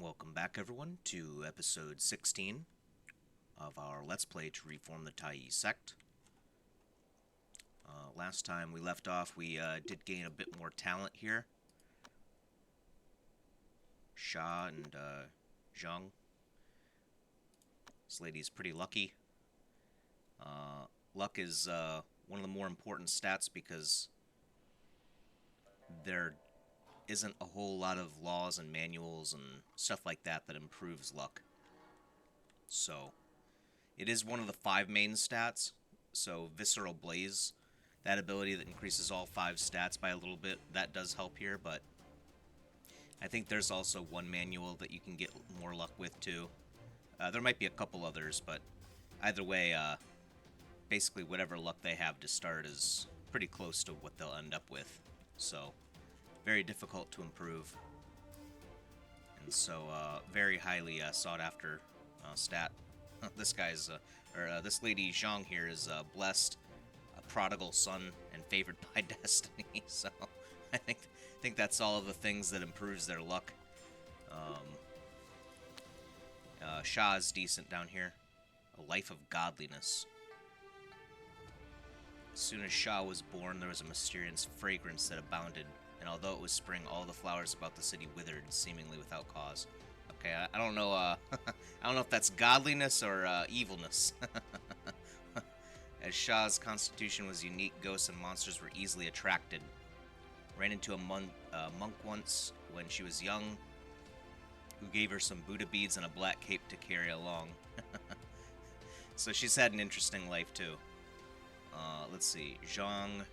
Welcome back, everyone, to episode 16 of our Let's Play to reform the Taiyi Sect. Last time we left off, we did gain a bit more talent here. Sha and Zhang. This lady's pretty lucky. Luck is one of the more important stats because there isn't a whole lot of laws and manuals and stuff like that that improves luck. So, it is one of the 5 main stats. So, Visceral Blaze, that ability that increases all 5 stats by a little bit, that does help here, but I think there's also one manual that you can get more luck with too. There might be a couple others, but either way, basically whatever luck they have to start is pretty close to what they'll end up with. So, very difficult to improve. And so, very highly sought after stat. This guy's, this lady Zhang here is blessed, a prodigal son, and favored by destiny. So, I think that's all of the things that improves their luck. Sha is decent down here. A life of godliness. As soon as Sha was born, there was a mysterious fragrance that abounded, and although it was spring, all the flowers about the city withered, seemingly without cause. Okay, I don't know. I don't know if that's godliness or evilness. As Sha's constitution was unique, ghosts and monsters were easily attracted. Ran into a monk once when she was young, who gave her some Buddha beads and a black cape to carry along. So she's had an interesting life too. Let's see, Zhang.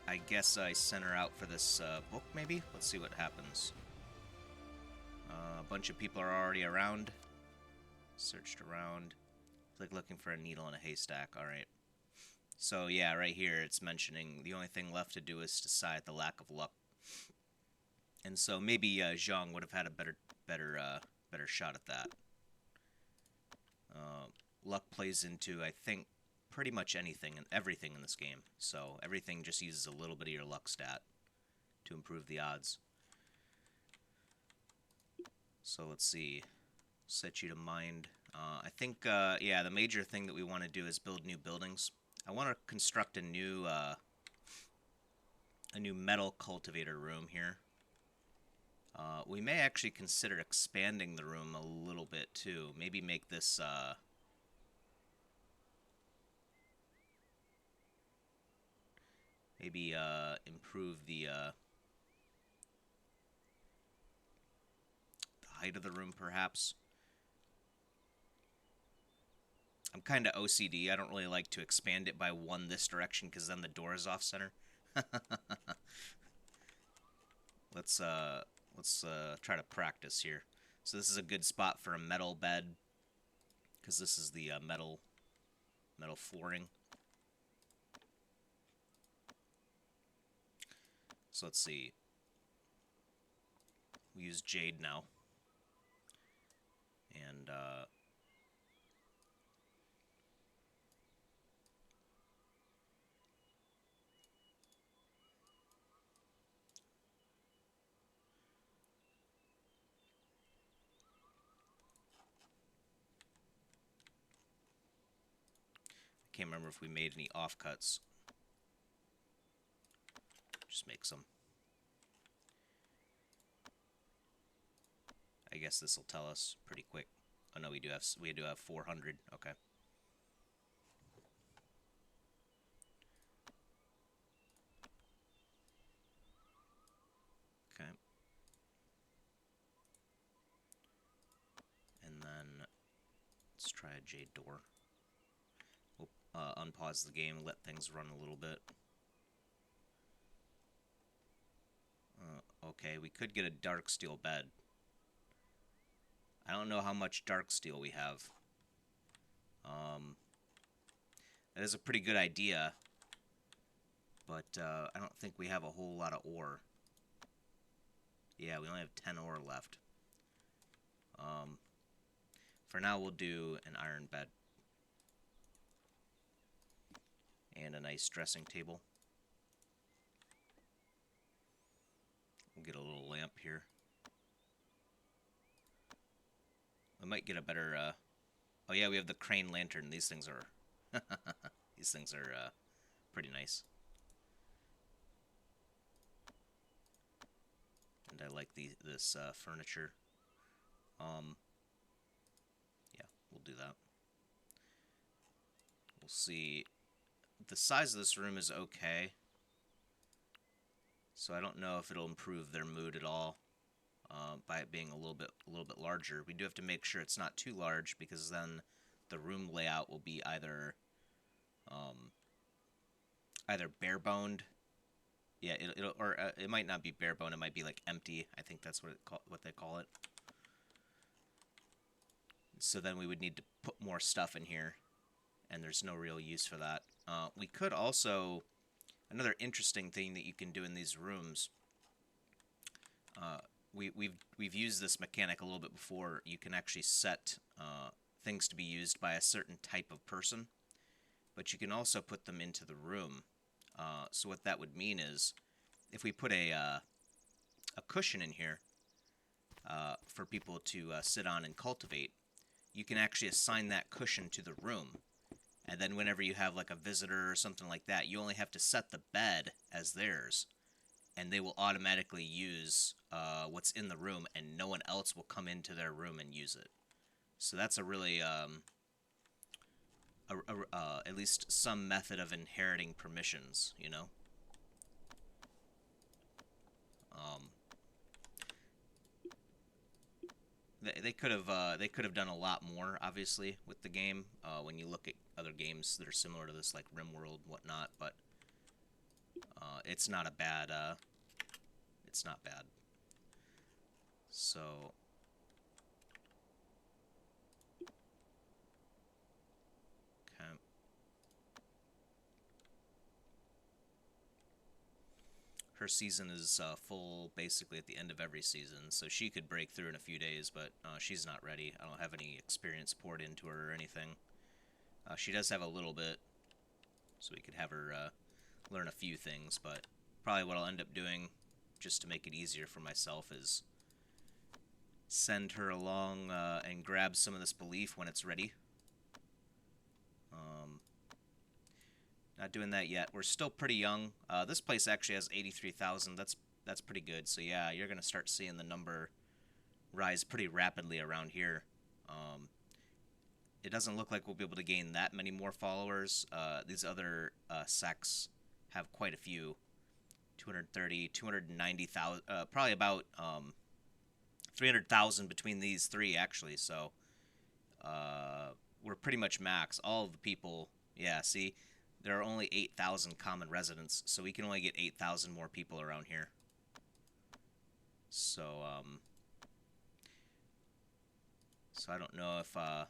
I guess I sent her out for this book, maybe? Let's see what happens. A bunch of people are already around. Searched around. Like looking for a needle in a haystack. Alright. So, yeah, right here it's mentioning the only thing left to do is to sigh at the lack of luck. And so maybe Zhang would have had a better shot at that. Luck plays into, I think, pretty much anything and everything in this game. So everything just uses a little bit of your luck stat to improve the odds. So let's see. Set you to mind. I think, yeah, the major thing that we want to do is build new buildings. I want to construct a new metal cultivator room here. We may actually consider expanding the room a little bit too. Maybe make this maybe improve the height of the room, perhaps. I'm kind of OCD. I don't really like to expand it by one this direction because then the door is off center. Let's try to practice here. So this is a good spot for a metal bed because this is the metal flooring. So let's see. We use jade now. And I can't remember if we made any offcuts. Just make some. I guess this will tell us pretty quick. Oh no, we do have 400. Okay. Okay. And then let's try a jade door. We'll unpause the game, let things run a little bit. Okay, we could get a dark steel bed. I don't know how much dark steel we have. That is a pretty good idea, but I don't think we have a whole lot of ore. Yeah, we only have 10 ore left. For now, we'll do an iron bed. And a nice dressing table. We'll get a little lamp here. might get a better, oh yeah, we have the crane lantern. These things are, these things are, pretty nice. And I like this furniture. Yeah, we'll do that. We'll see. The size of this room is okay, so I don't know if it'll improve their mood at all by it being a little bit larger. We do have to make sure it's not too large, because then the room layout will be um, either bare-boned. Yeah, or it might not be bare-boned. It might be like empty. I think that's what they call it. So then we would need to put more stuff in here, and there's no real use for that. We could also, another interesting thing that you can do in these rooms, we've used this mechanic a little bit before. You can actually set things to be used by a certain type of person, but you can also put them into the room. So what that would mean is, if we put a cushion in here for people to sit on and cultivate, you can actually assign that cushion to the room. And then whenever you have like a visitor or something like that, you only have to set the bed as theirs, and they will automatically use what's in the room, and no one else will come into their room and use it. So that's a really, at least some method of inheriting permissions, you know? They could have done a lot more, obviously, with the game. When you look at other games that are similar to this, like RimWorld and whatnot, but it's not a bad. It's not bad. So okay. Her season is full basically at the end of every season, so she could break through in a few days, but she's not ready. I don't have any experience poured into her or anything. She does have a little bit, so we could have her learn a few things, but probably what I'll end up doing, just to make it easier for myself, is send her along and grab some of this belief when it's ready. Not doing that yet. We're still pretty young. This place actually has 83,000. That's pretty good. So yeah, you're gonna start seeing the number rise pretty rapidly around here. It doesn't look like we'll be able to gain that many more followers. These other sects have quite a few. 230, 290,000, probably about 300,000 between these three, actually. So we're pretty much max. All of the people, yeah, see, there are only 8,000 common residents, so we can only get 8,000 more people around here. So, so I don't know if, I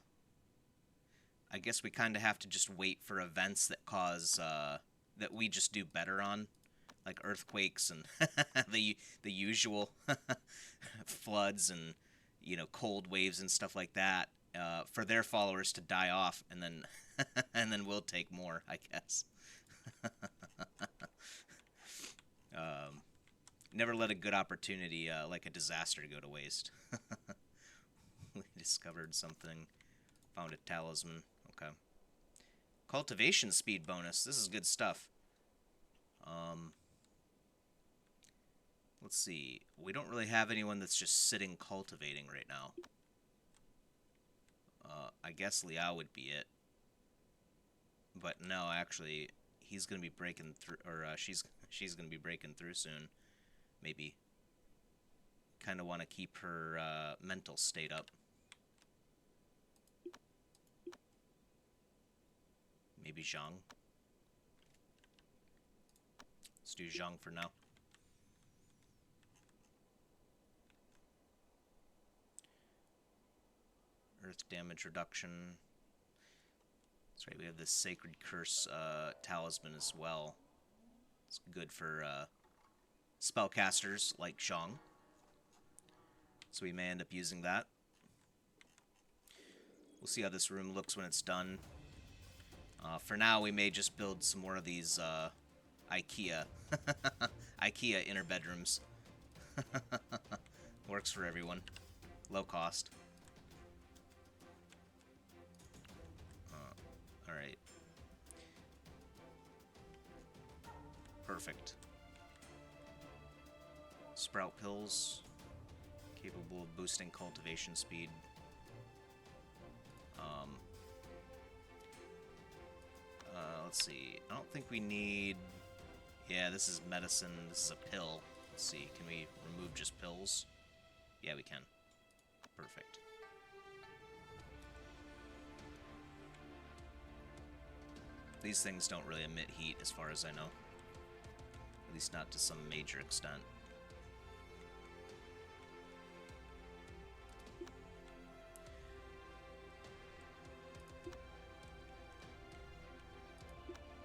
guess we kind of have to just wait for events that cause, that we just do better on, like earthquakes and the usual floods and, you know, cold waves and stuff like that, for their followers to die off, and then and then we'll take more, I guess. Never let a good opportunity, like a disaster, go to waste. We discovered something. Found a talisman. Okay. Cultivation speed bonus. This is good stuff. Let's see. We don't really have anyone that's just sitting cultivating right now. I guess Liao would be it. But no, actually, he's gonna be breaking through, or she's gonna be breaking through soon. Maybe. Kind of want to keep her mental state up. Maybe Zhang. Let's do Zhang for now. Earth damage reduction. That's right, we have this Sacred Curse talisman as well. It's good for spellcasters like Zhang. So we may end up using that. We'll see how this room looks when it's done. For now, we may just build some more of these IKEA IKEA inner bedrooms. Works for everyone. Low cost. Alright. Perfect. Sprout pills. Capable of boosting cultivation speed. Let's see. I don't think we need... Yeah, this is medicine. This is a pill. Let's see. Can we remove just pills? Yeah, we can. Perfect. These things don't really emit heat, as far as I know. At least not to some major extent.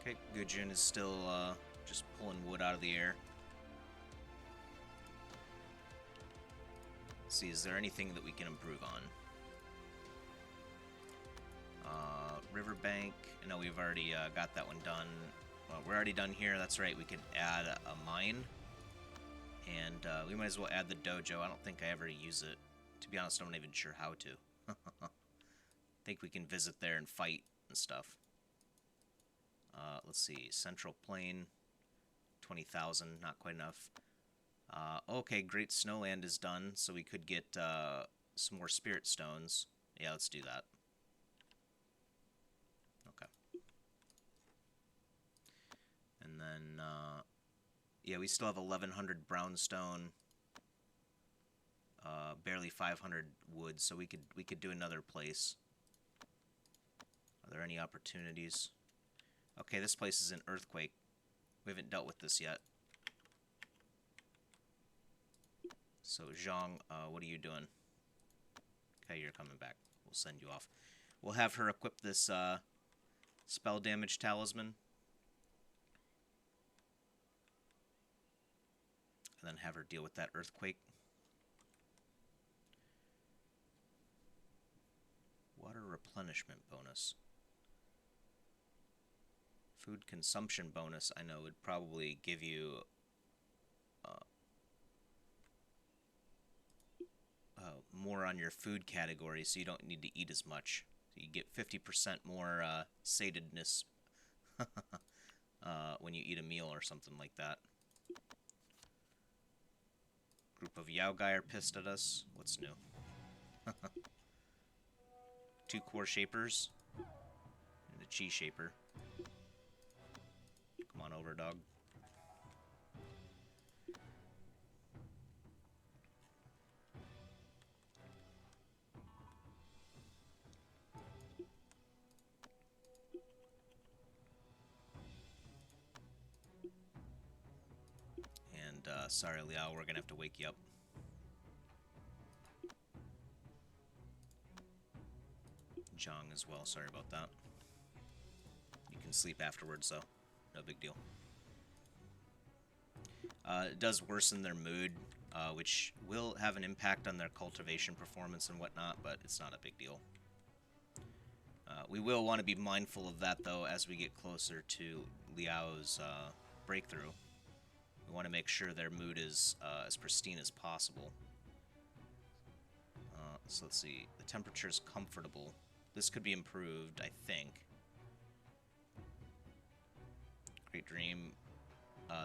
Okay, Gujin is still just pulling wood out of the air. Let's see, is there anything that we can improve on? Riverbank. No, we've already got that one done. Well, we're already done here. That's right, we could add a mine. And we might as well add the dojo. I don't think I ever use it. To be honest, I'm not even sure how to. Think we can visit there and fight and stuff. Let's see, Central Plain, 20,000, not quite enough. Okay, Great Snowland is done, so we could get some more Spirit Stones. Yeah, let's do that. Okay. And then, yeah, we still have 1,100 brownstone, barely 500 wood, so we could do another place. Are there any opportunities? Okay, this place is an earthquake. We haven't dealt with this yet. So, Zhang, what are you doing? Okay, you're coming back. We'll send you off. We'll have her equip this spell damage talisman. And then have her deal with that earthquake. Water replenishment bonus. Food consumption bonus, I know, would probably give you more on your food category, so you don't need to eat as much. So you get 50% more satedness when you eat a meal or something like that. Group of Yao Guy are pissed at us. What's new? 2 core shapers and a chi shaper. Come on over, dog. And sorry, Liao, we're gonna have to wake you up. Zhang as well, sorry about that. You can sleep afterwards, though. No big deal. It does worsen their mood, which will have an impact on their cultivation performance and whatnot, but it's not a big deal. We will want to be mindful of that, though, as we get closer to Liao's breakthrough. We want to make sure their mood is as pristine as possible. So let's see. The temperature is comfortable. This could be improved, I think. Great Dream.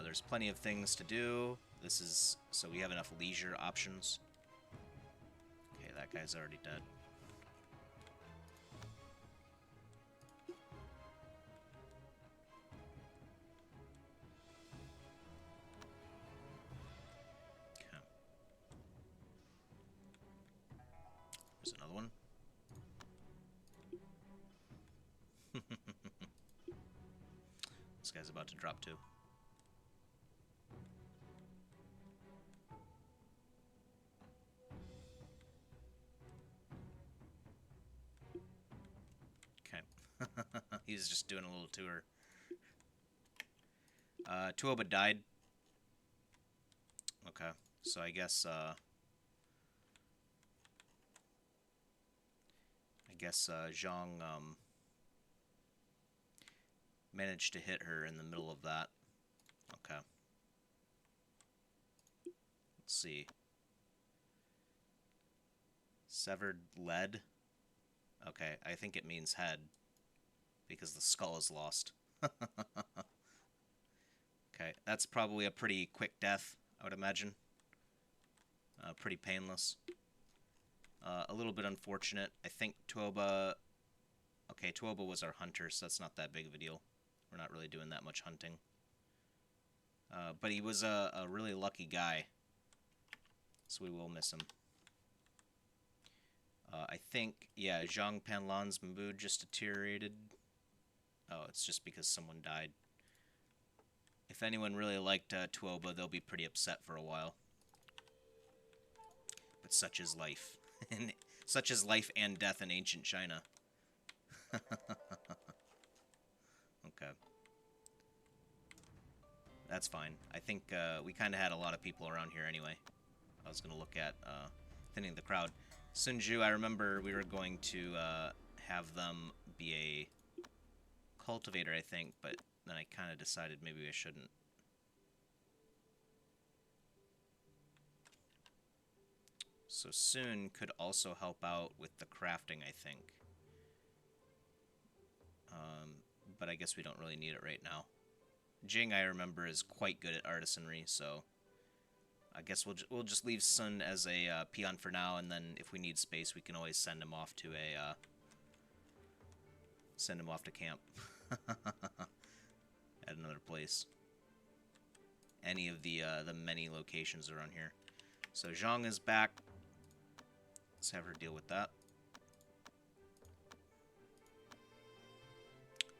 There's plenty of things to do. This is... So we have enough leisure options. Okay, that guy's already dead. Okay. There's another one. This guy's about to drop too. He's just doing a little tour. Tuoba died. Okay, so I guess Zhang managed to hit her in the middle of that. Okay. Let's see. Severed lead. Okay, I think it means head. because the skull is lost. Okay, that's probably a pretty quick death, I would imagine. Pretty painless. A little bit unfortunate. I think Tuoba... Okay, Tuoba was our hunter, so that's not that big of a deal. We're not really doing that much hunting. But he was a really lucky guy, so we will miss him. I think, yeah, Zhang Panlan's mood just deteriorated. Oh, it's just because someone died. If anyone really liked Tuoba, they'll be pretty upset for a while. But such is life. Such is life and death in ancient China. Okay. That's fine. I think we kind of had a lot of people around here anyway. I was going to look at thinning the crowd. Sunju, I remember we were going to have them be a cultivator, I think, but then I kind of decided maybe I shouldn't. So Sun could also help out with the crafting, I think. But I guess we don't really need it right now. Jing, I remember, is quite good at artisanry, so I guess we'll just leave Sun as a peon for now, and then if we need space, we can always send him off to camp at another place. Any of the many locations around here. So Zhang is back. Let's have her deal with that.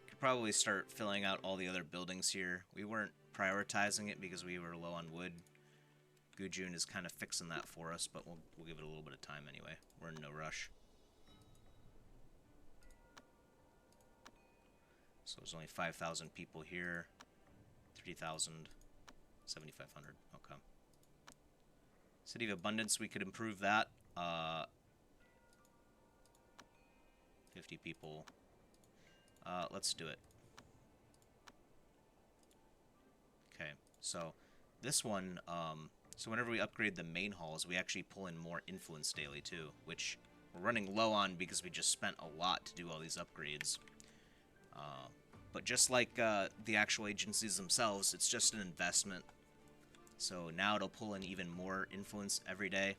Could probably start filling out all the other buildings here. We weren't prioritizing it because we were low on wood. Gujun is kind of fixing that for us, but we'll give it a little bit of time anyway. We're in no rush. So there's only 5,000 people here. 3,000. 7,500. Okay. City of Abundance, we could improve that. 50 people. Let's do it. Okay, so this one, so whenever we upgrade the main halls, we actually pull in more influence daily too, which we're running low on because we just spent a lot to do all these upgrades. But just like the actual agencies themselves, it's just an investment. So now it'll pull in even more influence every day.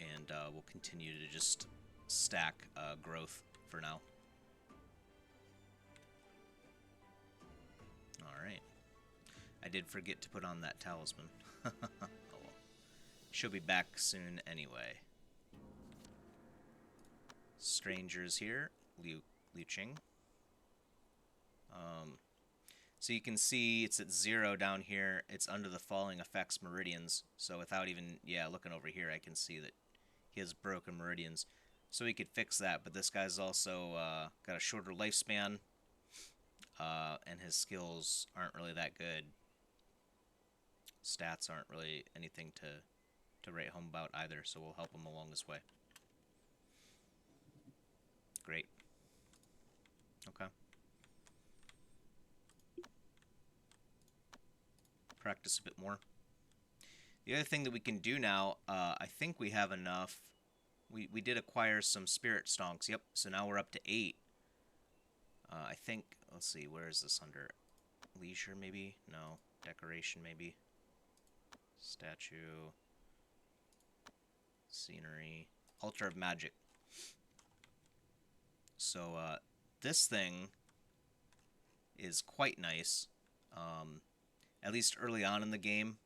And we'll continue to just stack growth for now. Alright. I did forget to put on that talisman. Oh well. She'll be back soon anyway. Strangers here. Liu Qing. So you can see it's at 0 down here. It's under the falling effects meridians. So without even, looking over here, I can see that he has broken meridians. So we could fix that, but this guy's also got a shorter lifespan, and his skills aren't really that good. Stats aren't really anything to write home about either, so we'll help him along this way. Great. Okay. Practice a bit more. The other thing that we can do now, I think we have enough. We did acquire some spirit stonks. Yep, so now we're up to 8. I think, let's see, where is this under? Leisure, maybe? No. Decoration, maybe? Statue. Scenery. Altar of Magic. So, this thing is quite nice. At least early on in the game.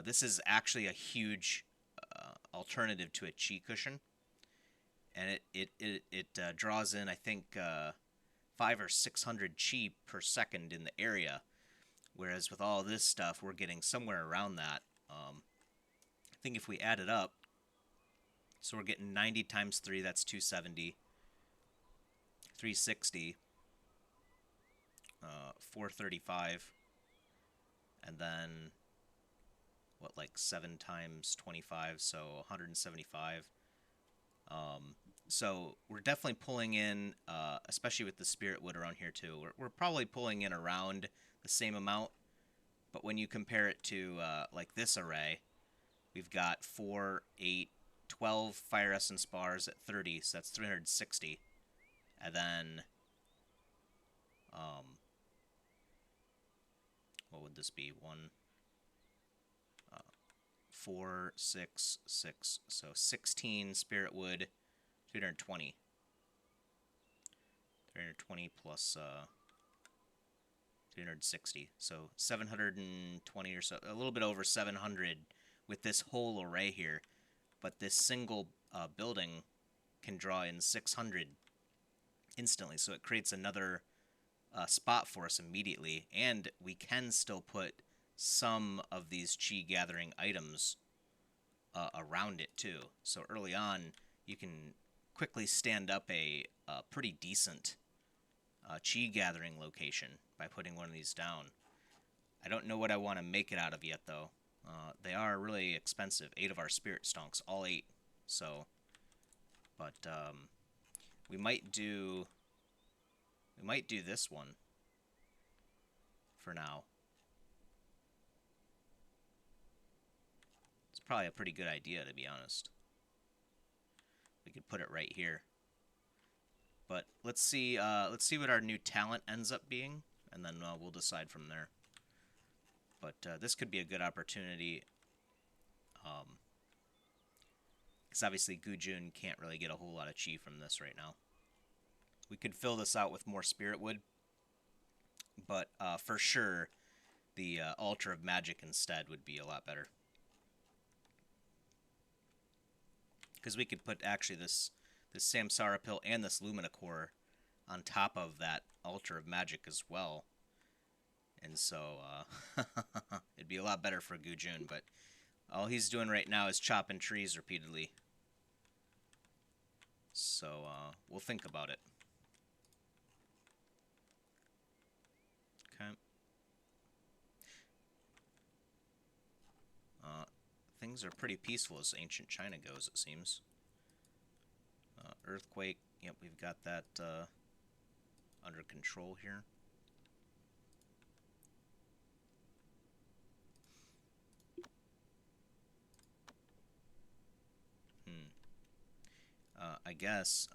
This is actually a huge alternative to a chi cushion, and it draws in, I think, 500 or 600 chi per second in the area, whereas with all this stuff we're getting somewhere around that. I think if we add it up, so we're getting 90 times 3, that's 270, 360, 435, and then what, like 7 times 25, so 175. So we're definitely pulling in, especially with the spirit wood around here too, we're probably pulling in around the same amount, but when you compare it to like this array, we've got 4, 8, 12 fire essence bars at 30, so that's 360. And then, what would this be? 4, 6, 6. So 16 spirit wood, 320. 320 plus 360. So 720 or so, a little bit over 700 with this whole array here. But this single building can draw in 600 instantly, so it creates another spot for us immediately, and we can still put some of these chi gathering items around it too. So early on, you can quickly stand up a pretty decent chi gathering location by putting one of these down. I don't know what I want to make it out of yet, though. They are really expensive. 8 of our spirit stonks, all 8. So, but we might do this one for now. It's probably a pretty good idea, to be honest. We could put it right here. But let's see what our new talent ends up being, and then we'll decide from there. But this could be a good opportunity, because obviously Gujun can't really get a whole lot of chi from this right now. We could fill this out with more spirit wood, but for sure the altar of magic instead would be a lot better. Because we could put actually this Samsara pill and this Lumina core on top of that altar of magic as well. And so it'd be a lot better for Gujun, but all he's doing right now is chopping trees repeatedly. So we'll think about it. Okay. Things are pretty peaceful as ancient China goes, it seems. Earthquake, yep, we've got that under control here. I guess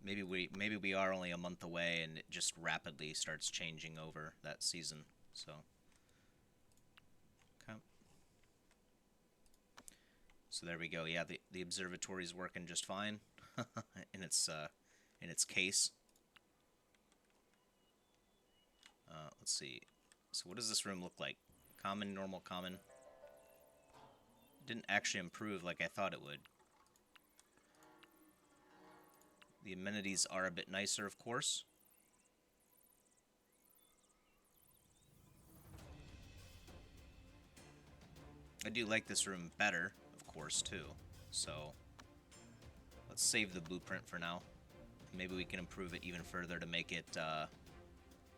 maybe we are only a month away, and it just rapidly starts changing over that season. So, okay. So there we go. Yeah, the observatory is working just fine in its case. Let's see. So what does this room look like? Common, normal, common. Didn't actually improve like I thought it would. The amenities are a bit nicer, of course. I do like this room better, of course, too. So, let's save the blueprint for now. Maybe we can improve it even further to make it, I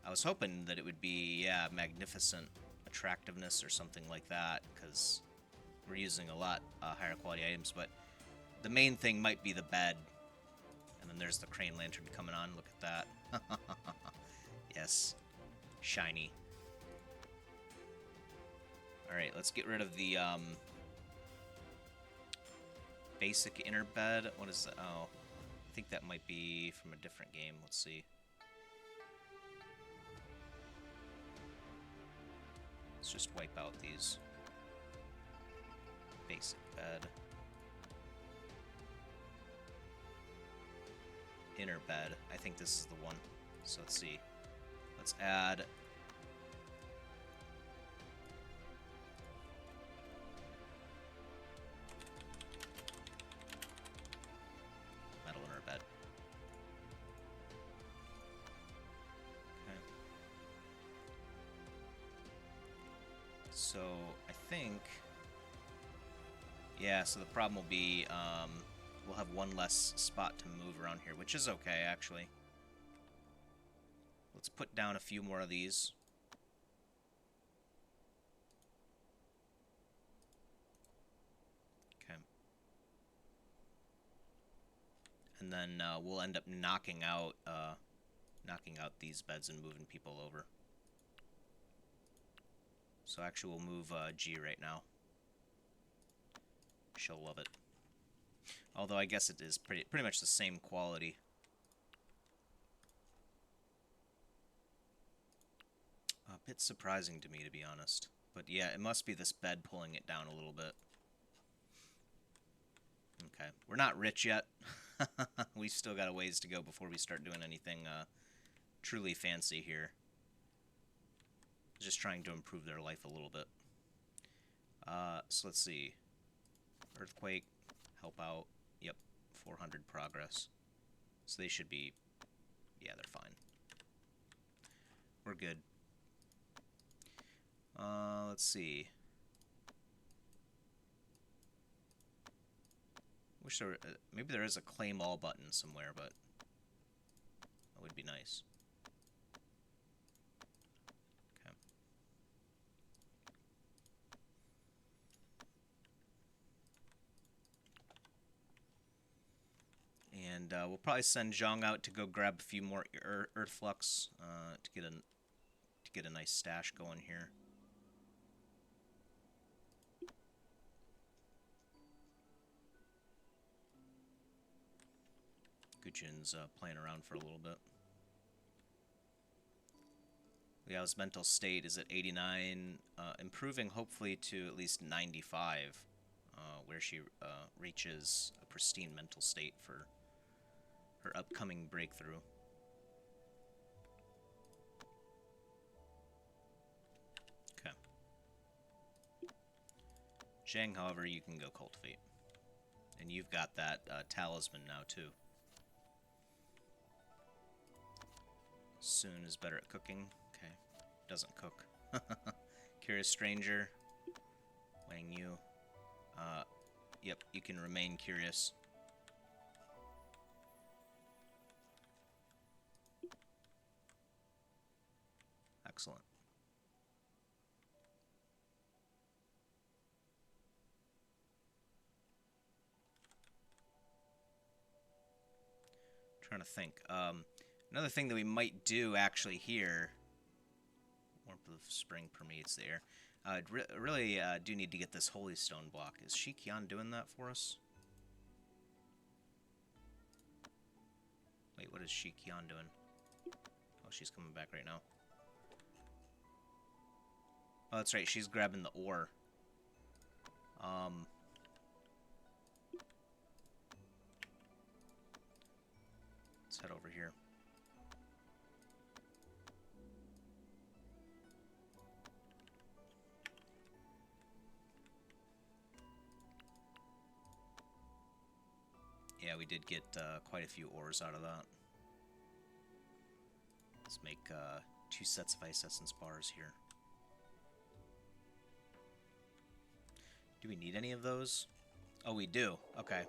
was hoping that it would be, yeah, magnificent attractiveness or something like that, because we're using a lot higher quality items, but the main thing might be the bed. And then there's the crane lantern coming on. Look at that. Yes. Shiny. Alright, let's get rid of the basic inner bed. What is that? Oh, I think that might be from a different game. Let's see. Let's just wipe out these. Basic bed. Inner bed. I think this is the one. So let's see. Let's add metal inner bed. Okay. So I think, yeah, so the problem will be we'll have one less spot to move around here, which is okay, actually. Let's put down a few more of these. Okay. And then we'll end up knocking out these beds and moving people over. So actually we'll move G right now. She'll love it. Although I guess it is pretty much the same quality. A bit surprising to me, to be honest. But yeah, it must be this bed pulling it down a little bit. Okay, we're not rich yet. We still got a ways to go before we start doing anything truly fancy here. Just trying to improve their life a little bit. So let's see. Earthquake, help out. Yep, 400 progress. So they should be... yeah, they're fine. We're good. Let's see. Wish there were, maybe there is a claim all button somewhere, but that would be nice. Okay. And we'll probably send Zhang out to go grab a few more Earth Flux to get a nice stash going here. Gujin's playing around for a little bit. Liao's mental state is at 89, improving hopefully to at least 95, where she reaches a pristine mental state for her upcoming breakthrough. Okay. Zhang, however, you can go cultivate. And you've got that talisman now, too. Soon is better at cooking. Okay. Doesn't cook. Curious Stranger. Wang Yu. Yep, you can remain curious. Excellent. Trying to think. Another thing that we might do actually here, warmth of spring permeates the air. Really do need to get this holy stone block. Is Shikian doing that for us? Wait, what is Shikian doing? Oh, she's coming back right now. Oh, that's right. She's grabbing the ore. Let's head over here. Yeah, we did get quite a few ores out of that. Let's make 2 sets of ice essence bars here. Do we need any of those? Oh, we do. Okay.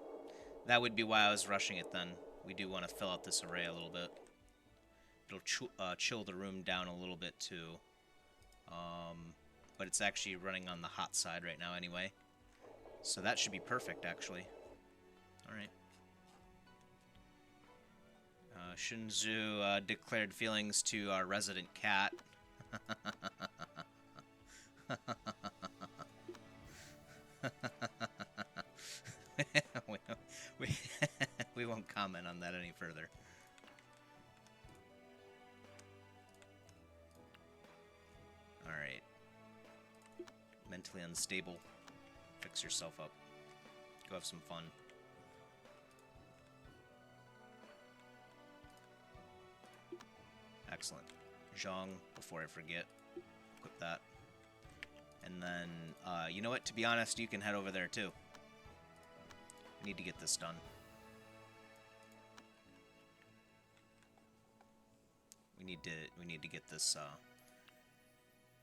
That would be why I was rushing it then. We do want to fill out this array a little bit. It'll chill the room down a little bit too. But it's actually running on the hot side right now anyway. So that should be perfect, actually. Alright. Shunzu declared feelings to our resident cat. we won't comment on that any further. Alright. Mentally unstable. Fix yourself up. Go have some fun. Excellent. Zhang, before I forget, equip that. And then, you know what? To be honest, you can head over there too. We need to get this done. We need to get this.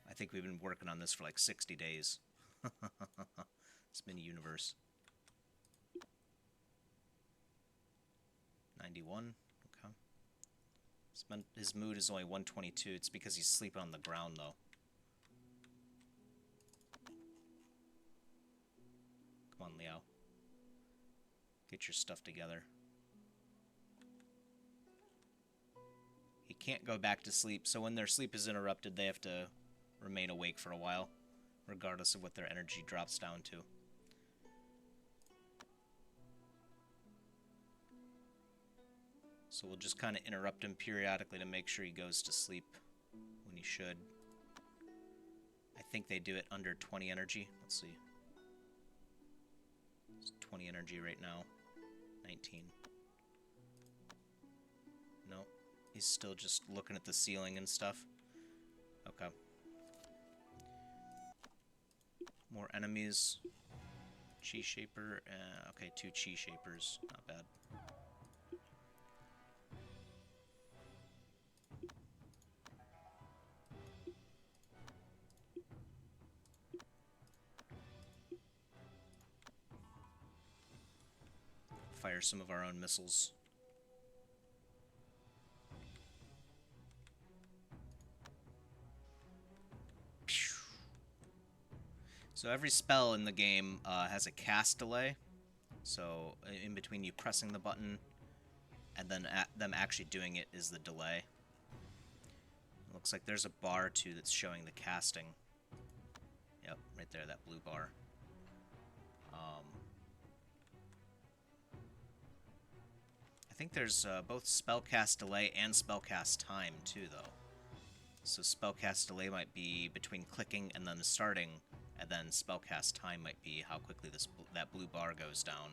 I think we've been working on this for like 60 days. This mini universe. 91. Okay. His mood is only 122. It's because he's sleeping on the ground, though. Come on, Liao. Get your stuff together. He can't go back to sleep, so when their sleep is interrupted, they have to remain awake for a while, regardless of what their energy drops down to. So we'll just kind of interrupt him periodically to make sure he goes to sleep when he should. I think they do it under 20 energy. Let's see. It's 20 energy right now. 19. No. He's still just looking at the ceiling and stuff. Okay. More enemies. Chi Shaper. Okay, 2 Chi Shapers. Not bad. Fire some of our own missiles. So every spell in the game has a cast delay. So in between you pressing the button and then them actually doing it is the delay. It looks like there's a bar too that's showing the casting. Yep, right there, that blue bar. I think there's both spellcast delay and spellcast time too, though. So spellcast delay might be between clicking and then starting, and then spellcast time might be how quickly that blue bar goes down.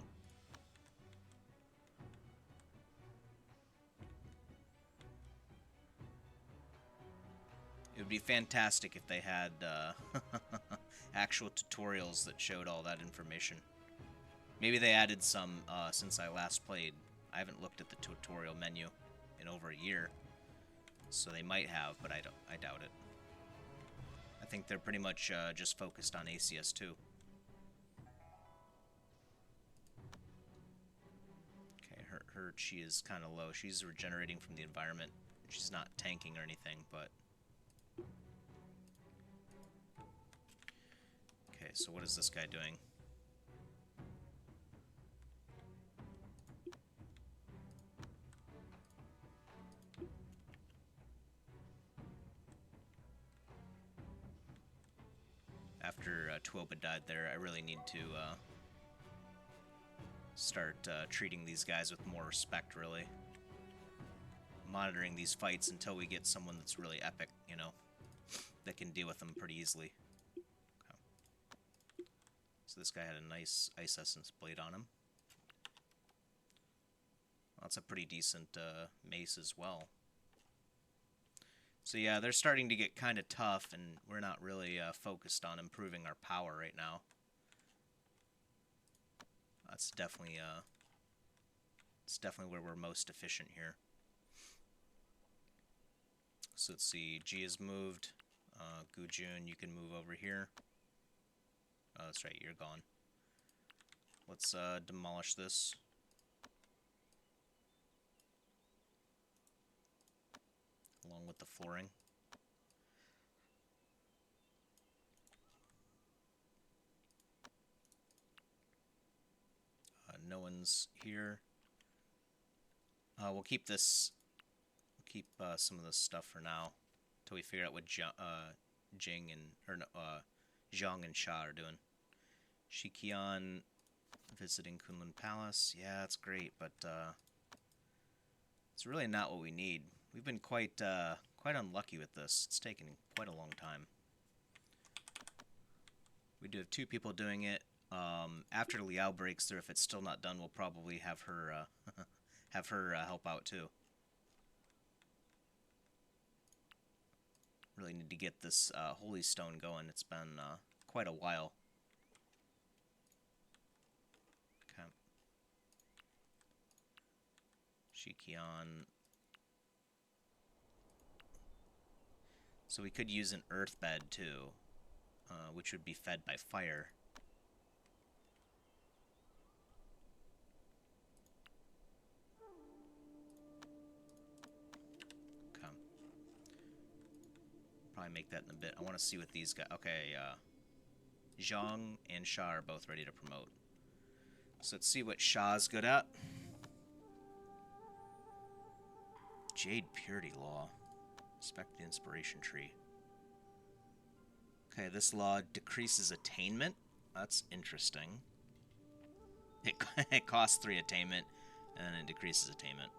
It would be fantastic if they had actual tutorials that showed all that information. Maybe they added some since I last played. I haven't looked at the tutorial menu in over a year, so they might have, but I doubt it. I think they're pretty much just focused on ACS2. Okay, her chi is kind of low. She's regenerating from the environment. She's not tanking or anything, but... Okay, so what is this guy doing? After Tuoba died there, I really need to start treating these guys with more respect, really. Monitoring these fights until we get someone that's really epic, you know, that can deal with them pretty easily. Okay. So this guy had a nice Ice Essence blade on him. Well, that's a pretty decent mace as well. So yeah, they're starting to get kind of tough, and we're not really focused on improving our power right now. It's definitely where we're most efficient here. So let's see, G is moved. Gujun, you can move over here. Oh, that's right, you're gone. Let's demolish this. Along with the flooring. No one's here. We'll keep this. We'll keep some of this stuff for now, until we figure out what Jing and Zhang and Sha are doing. Shikian visiting Kunlun Palace. Yeah, that's great, but it's really not what we need. We've been quite unlucky with this. It's taken quite a long time. We do have 2 people doing it. After Liao breaks through, if it's still not done, we'll probably have her help out too. Really need to get this Holy Stone going. It's been quite a while. Okay. Shikian. So we could use an earth bed too, which would be fed by fire. Okay. Probably make that in a bit. I want to see what these guys... Okay, Zhang and Sha are both ready to promote. So let's see what Sha's good at. Jade Purity Law. Respect the Inspiration Tree. Okay, this law decreases attainment. That's interesting. It costs 3 attainment, and then it decreases attainment.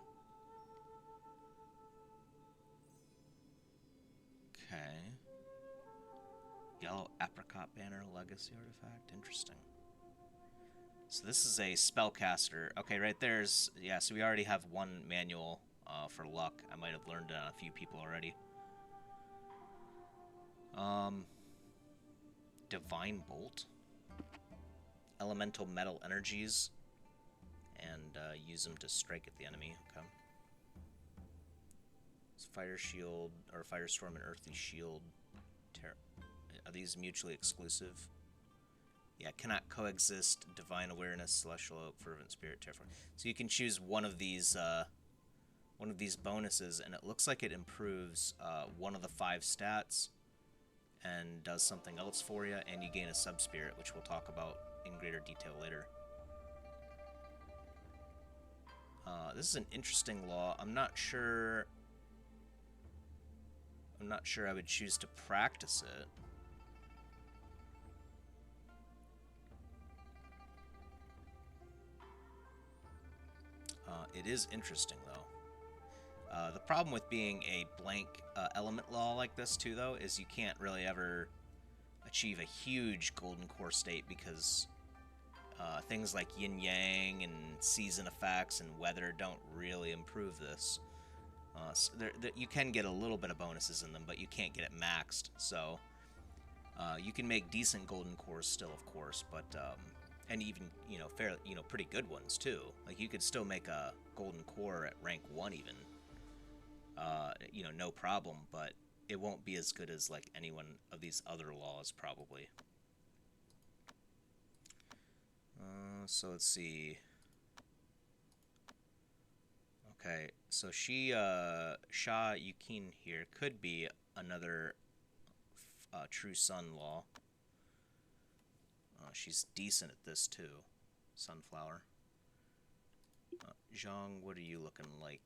Okay. Yellow apricot banner legacy artifact. Interesting. So this is a spellcaster. Okay, right there's... Yeah, so we already have one manual for luck. I might have learned it on a few people already. Divine Bolt. Elemental metal energies. And use them to strike at the enemy. Okay. It's Fire Shield, or Firestorm and Earthly Shield. Are these mutually exclusive? Yeah, cannot coexist. Divine Awareness, Celestial Oak, Fervent Spirit, Terraform. So you can choose one of these bonuses, and it looks like it improves one of the 5 stats and does something else for you, and you gain a sub-spirit, which we'll talk about in greater detail later. This is an interesting law. I'm not sure I would choose to practice it. It is interesting, though. The problem with being a blank element law like this, too, though, is you can't really ever achieve a huge golden core state because things like yin-yang and season effects and weather don't really improve this. So you can get a little bit of bonuses in them, but you can't get it maxed. So you can make decent golden cores still, of course, but and even fairly pretty good ones too. Like you could still make a golden core at rank 1 even. No problem, but it won't be as good as like any one of these other laws probably. So let's see. Okay, so Sha Yukin here could be another True Sun law. She's decent at this too. Sunflower. Zhang, what are you looking like?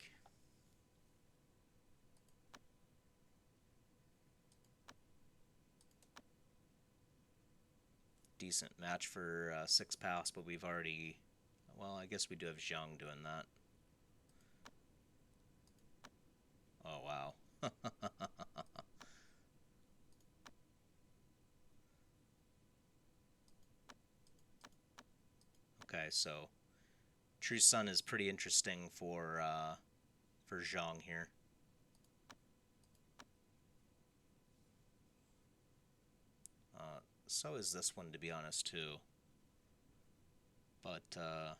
Decent match for 6 paths, but we've already... Well, I guess we do have Zhang doing that. Oh, wow. Okay, so True Sun is pretty interesting for Zhang here. So is this one, to be honest, too. But, okay,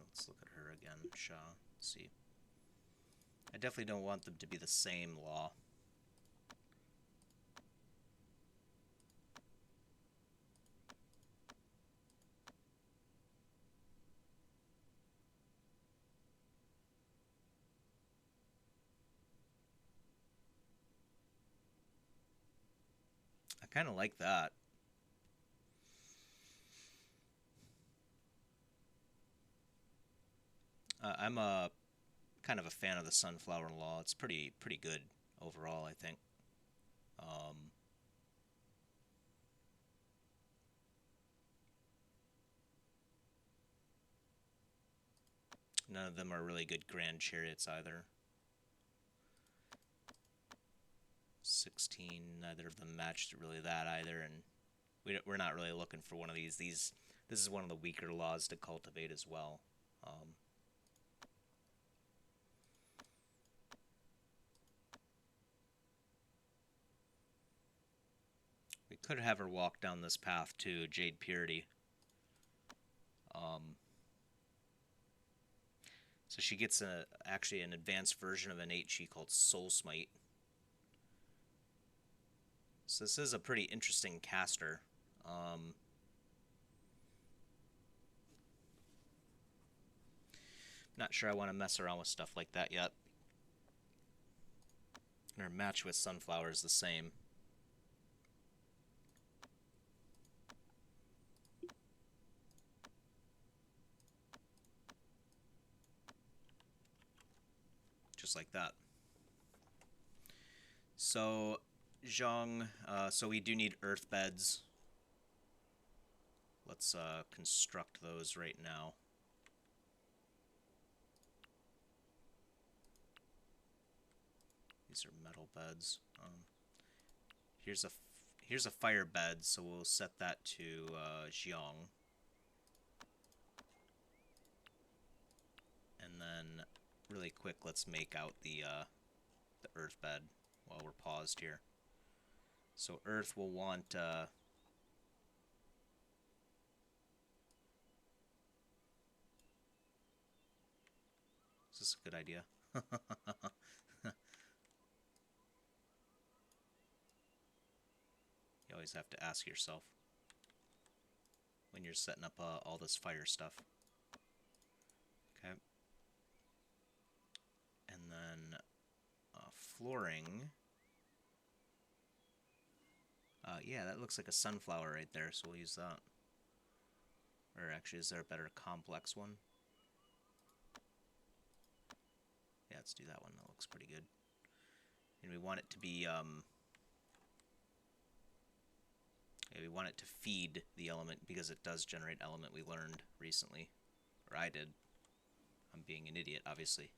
let's look at her again, Sha. Let's see. I definitely don't want them to be the same law. I kind of like that. I'm a kind of a fan of the Sunflower Law. It's pretty good overall, I think. None of them are really good Grand Chariots either. 16, neither of them matched really that either, and we're not really looking for one of these. This is one of the weaker laws to cultivate as well. We could have her walk down this path to Jade Purity. So she gets actually an advanced version of an HE called Soul Smite. So this is a pretty interesting caster. Not sure I want to mess around with stuff like that yet. And her match with Sunflower is the same. Just like that. So, Zhang, so we do need earth beds. Let's construct those right now. These are metal beds. Here's a fire bed, so we'll set that to Jiang. And then, really quick, let's make out the earth bed while we're paused here. So earth will want... is this a good idea? You always have to ask yourself when you're setting up all this fire stuff. Okay. And then flooring. Yeah, that looks like a sunflower right there, so we'll use that. Or actually, is there a better complex one? Yeah, let's do that one. That looks pretty good. And we want it to be, yeah, we want it to feed the element because it does generate element we learned recently. Or I did. I'm being an idiot, obviously.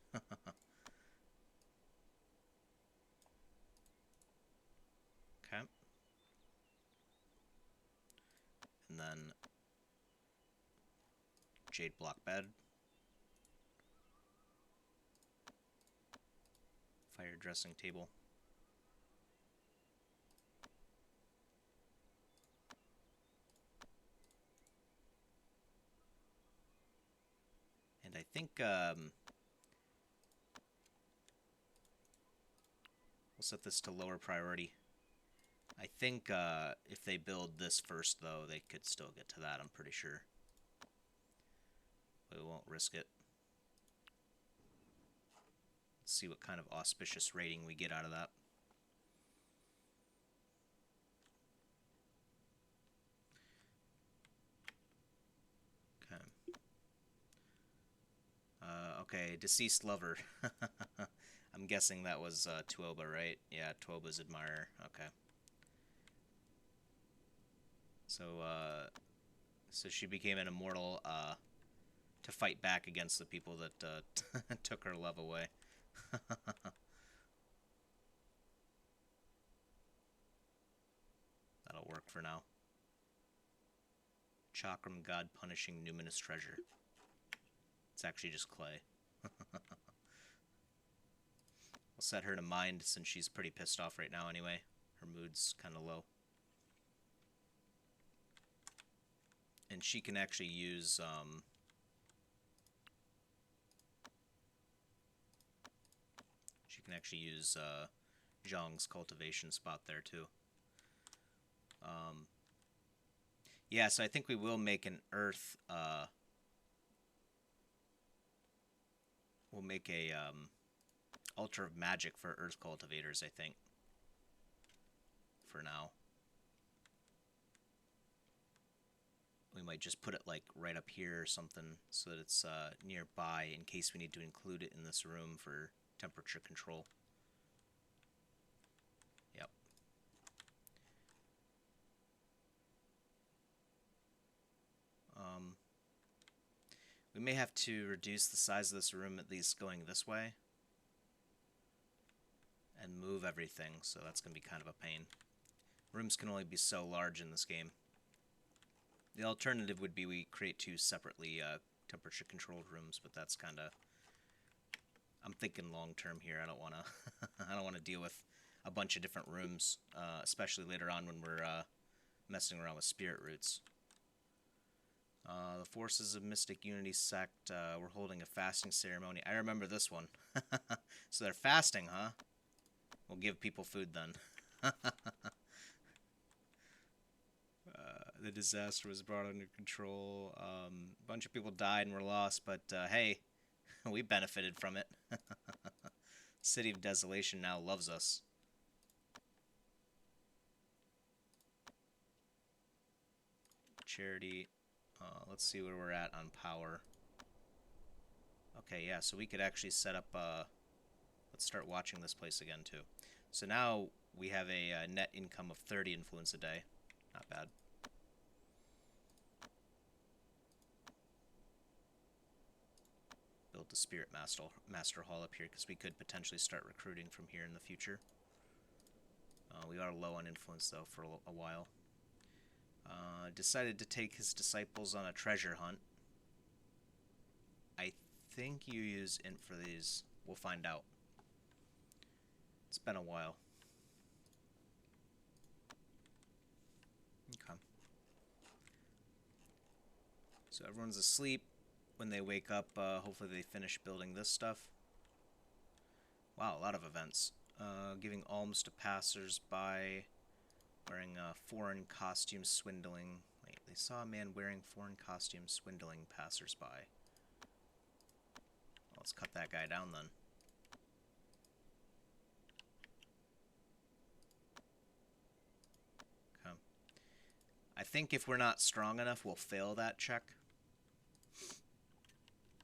Okay. And then jade block bed. Fire dressing table. And I think we'll set this to lower priority. I think if they build this first, though, they could still get to that, I'm pretty sure. But we won't risk it. Let's see what kind of auspicious rating we get out of that. Okay. Okay, deceased lover. I'm guessing that was Tuoba, right? Yeah, Tuoba's admirer. Okay. So, so she became an immortal to fight back against the people that took her love away. That'll work for now. Chakram god punishing numinous treasure. It's actually just clay. We'll set her to mind since she's pretty pissed off right now anyway. Her mood's kind of low. And she can actually use Zhang's cultivation spot there too. Yeah, so I think we will make an earth. We'll make a altar of magic for earth cultivators, I think. For now. We might just put it like right up here or something so that it's nearby in case we need to include it in this room for temperature control. Yep. We may have to reduce the size of this room, at least going this way, and move everything, so that's going to be kind of a pain. Rooms can only be so large in this game. The alternative would be we create two separately temperature-controlled rooms, but that's kind of... I'm thinking long-term here. I don't want to. I don't want to deal with a bunch of different rooms, especially later on when we're messing around with spirit roots. The forces of Mystic Unity Sect were holding a fasting ceremony. I remember this one. So they're fasting, huh? We'll give people food then. The disaster was brought under control. A bunch of people died and were lost, but hey, we benefited from it. City of Desolation now loves us. Charity. Let's see where we're at on power. Okay, yeah, so we could actually set up... let's start watching this place again, too. So now we have a net income of 30 influence a day. Not bad. Build built the Spirit Master Hall up here, because we could potentially start recruiting from here in the future. We are low on influence, though, for a while. Decided to take his disciples on a treasure hunt. I think you use int for these. We'll find out. It's been a while. Okay. So everyone's asleep. When they wake up, hopefully they finish building this stuff. Wow, a lot of events. Giving alms to passers-by, wearing foreign costumes, swindling. Wait, they saw a man wearing foreign costumes, swindling passers-by. Let's cut that guy down then. Okay. I think if we're not strong enough, we'll fail that check.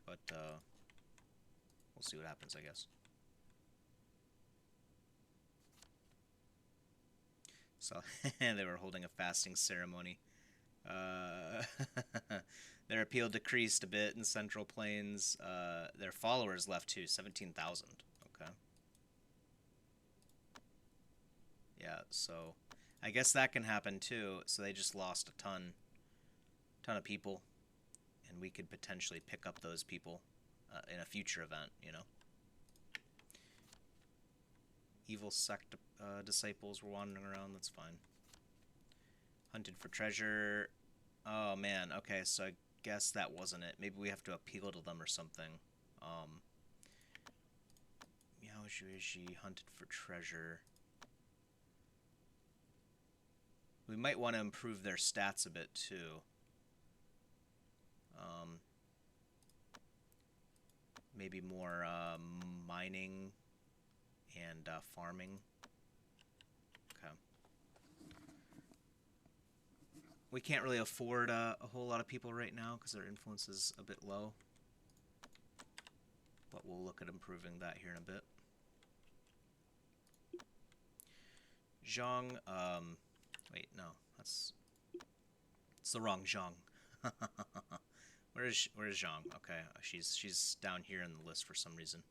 But we'll see what happens, I guess. So they were holding a fasting ceremony. Their appeal decreased a bit in Central Plains. Their followers left too, 17,000. Okay. Yeah, so I guess that can happen too. So they just lost a ton of people, and we could potentially pick up those people in a future event, you know. Evil Sect disciples were wandering around. That's fine. Hunted for treasure. Oh man. Okay, so I guess that wasn't it. Maybe we have to appeal to them or something. Miaojuishi hunted for treasure. We might want to improve their stats a bit too. Maybe more mining and farming. Okay. We can't really afford a whole lot of people right now because our influence is a bit low. But we'll look at improving that here in a bit. Zhang, wait, no, it's the wrong Zhang. Where is Zhang? Okay, she's down here in the list for some reason.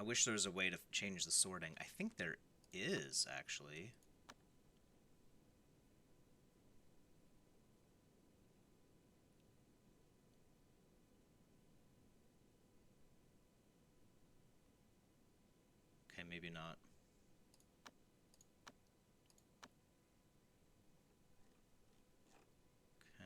I wish there was a way to change the sorting. I think there is, actually. Okay, maybe not. Okay.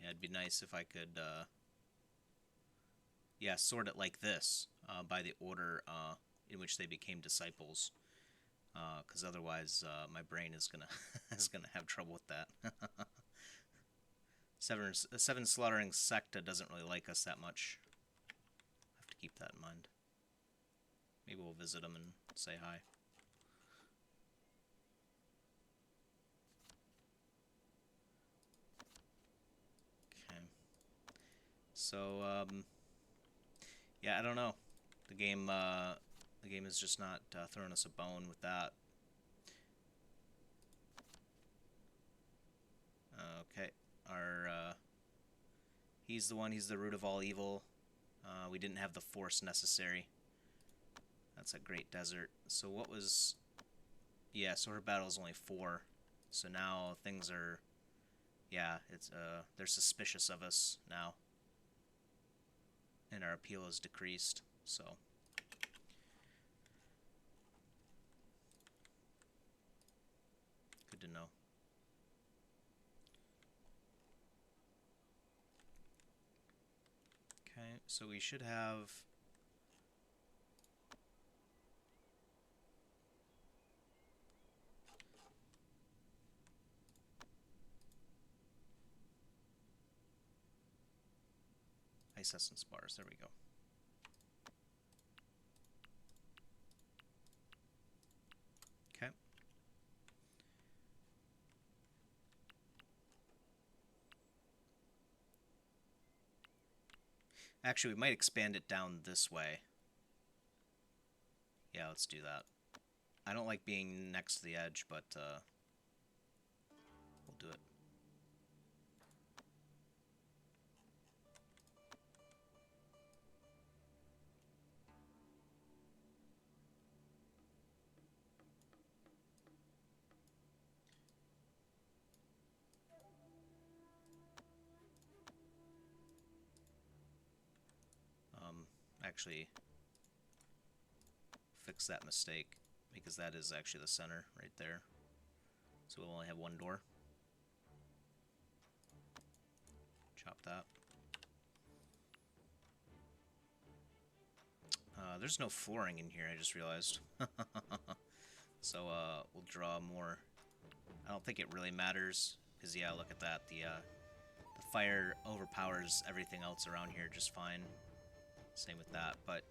Yeah, it'd be nice if I could, yeah, sort it like this, by the order in which they became disciples. Because otherwise, my brain is gonna is gonna have trouble with that. Seven slaughtering Secta doesn't really like us that much. I have to keep that in mind. Maybe we'll visit them and say hi. Okay. So yeah, I don't know. The game is just not throwing us a bone with that. Okay, he's the root of all evil. We didn't have the force necessary. That's a great desert. So what was... Yeah, so her battle is only 4. So now things are... Yeah, it's they're suspicious of us now. And our appeal is decreased, so... Good to know. Okay, so we should have... Ice essence bars, there we go. Okay. Actually, we might expand it down this way. Yeah, let's do that. I don't like being next to the edge, but we'll do it. Actually, fix that mistake, because that is actually the center right there. So we'll only have one door. Chop that. There's no flooring in here, I just realized. So we'll draw more. I don't think it really matters, because yeah, look at that. The fire overpowers everything else around here just fine. Same with that, but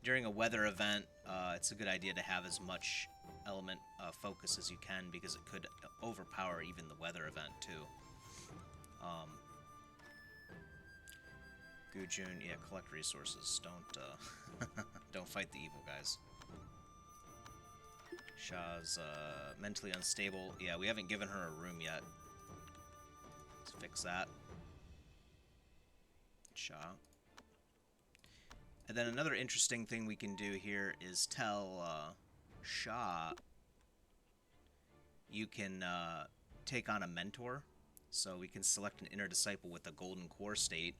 during a weather event, it's a good idea to have as much element focus as you can, because it could overpower even the weather event too. Gujun, yeah, collect resources. Don't don't fight the evil guys. Shah's mentally unstable. Yeah, we haven't given her a room yet. Let's fix that. Shah. And then another interesting thing we can do here is tell Shah you can take on a mentor. So we can select an inner disciple with a golden core state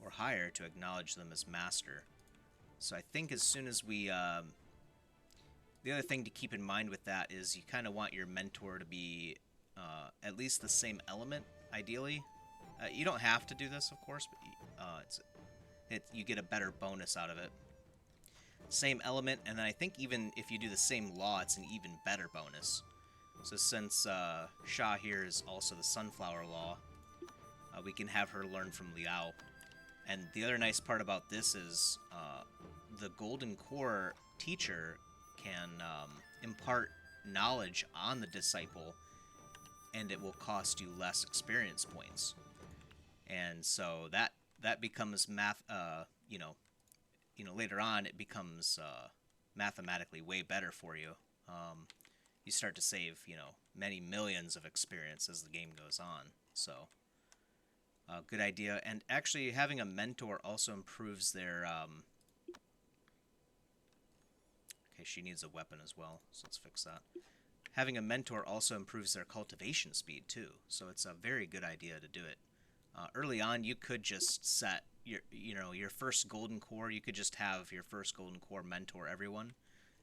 or higher to acknowledge them as master. So I think as soon as we... the other thing to keep in mind with that is you kind of want your mentor to be at least the same element, ideally. You don't have to do this, of course, but you get a better bonus out of it. Same element, and then I think even if you do the same law, it's an even better bonus. So since Shah here is also the Sunflower Law, we can have her learn from Liao. And the other nice part about this is the Golden Core teacher can impart knowledge on the disciple, and it will cost you less experience points. And so that becomes math. Later on it becomes mathematically way better for you. You start to save many millions of experience as the game goes on. So good idea. And actually having a mentor also improves their okay, she needs a weapon as well, so let's fix that. Having a mentor also improves their cultivation speed too, so it's a very good idea to do it. Early on, you could just set your first golden core. You could just have your first golden core mentor everyone,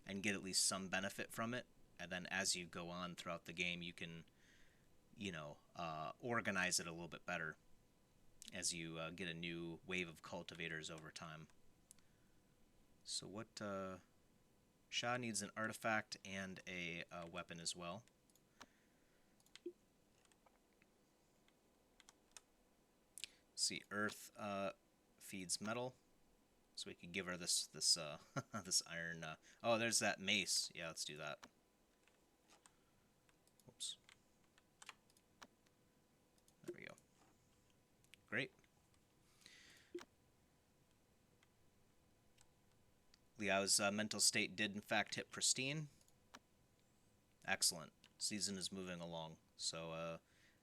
and get at least some benefit from it. And then as you go on throughout the game, you can, organize it a little bit better as you get a new wave of cultivators over time. So what? Shah needs an artifact and a weapon as well. See, Earth feeds metal, so we can give her this this iron. Oh, there's that mace. Yeah, let's do that. Oops. There we go. Great. Liao's mental state did in fact hit pristine. Excellent. Season is moving along. So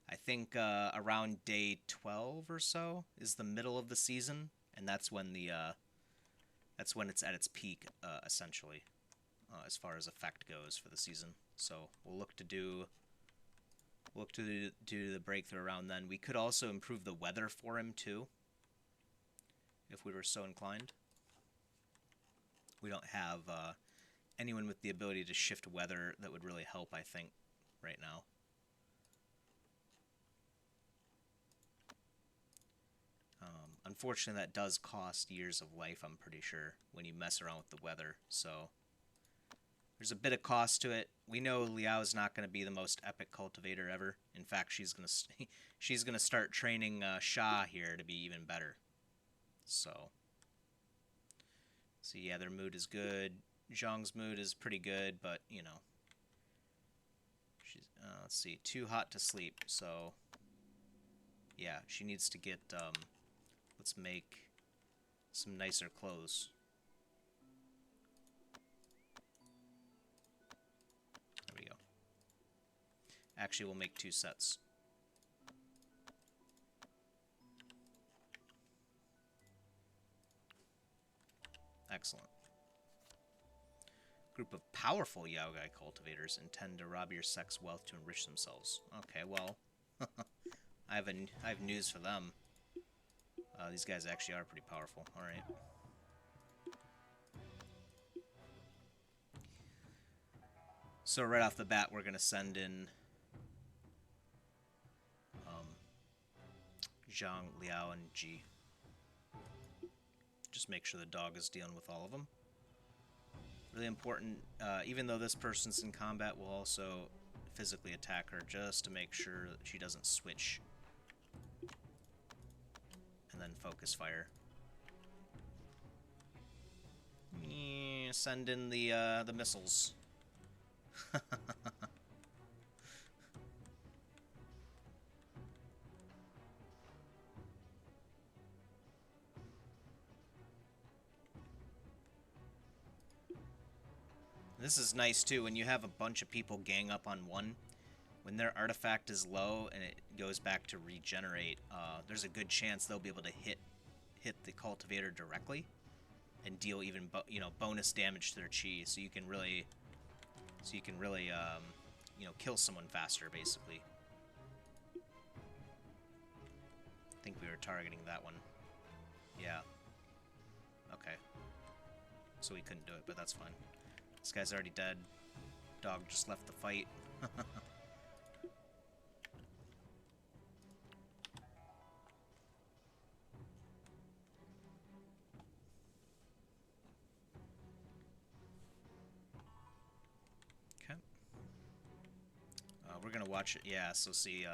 I think around day 12 or so is the middle of the season, and that's when it's at its peak, essentially, as far as effect goes for the season. So we'll look to do the breakthrough around then. We could also improve the weather for him too, if we were so inclined. We don't have anyone with the ability to shift weather that would really help, I think, right now. Unfortunately, that does cost years of life, I'm pretty sure, when you mess around with the weather. So there's a bit of cost to it. We know Liao's not going to be the most epic cultivator ever. In fact, she's gonna start training Shah here to be even better. So yeah, their mood is good. Zhang's mood is pretty good, but she's let's see, too hot to sleep. So yeah, she needs to get let's make some nicer clothes. There we go. Actually, we'll make 2 sets. Excellent. Group of powerful Yaogai cultivators intend to rob your sect's wealth to enrich themselves. Okay, well, I have news for them. These guys actually are pretty powerful. All right. So right off the bat, we're gonna send in Zhang, Liao, and Ji. Just make sure the dog is dealing with all of them. Really important, even though this person's in combat, we'll also physically attack her just to make sure that she doesn't switch. And then focus fire. Send in the missiles. This is nice too, when you have a bunch of people gang up on one, when their artifact is low and it goes back to regenerate, there's a good chance they'll be able to hit the cultivator directly and deal even bonus damage to their chi, so you can really kill someone faster, basically. I think we were targeting that one. Yeah. Okay. So we couldn't do it, but that's fine. This guy's already dead. Dog just left the fight. Okay. We're gonna watch it. Yeah, so see,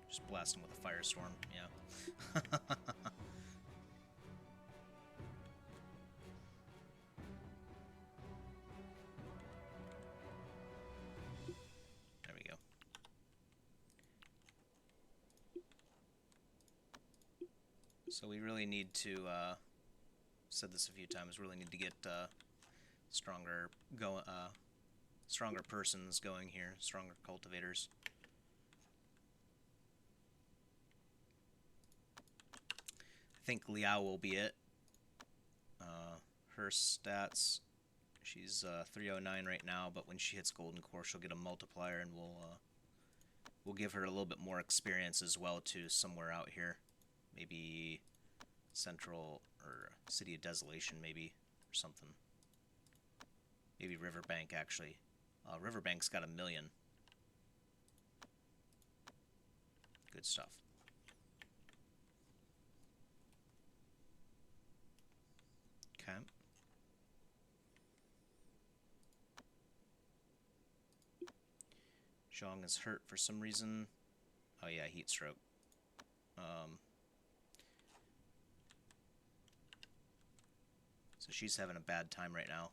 just blast him with a firestorm. Yeah. There we go. So we really need to, said this a few times, really need to get stronger persons going here, stronger cultivators. I think Liao will be it. Her stats, she's 309 right now, but when she hits Golden Core, she'll get a multiplier, and we'll give her a little bit more experience as well too, somewhere out here, maybe Central or City of Desolation, maybe, or something. Maybe Riverbank, actually. Riverbank's got 1 million. Good stuff. Okay. Zhang is hurt for some reason. Oh yeah, heat stroke. So she's having a bad time right now.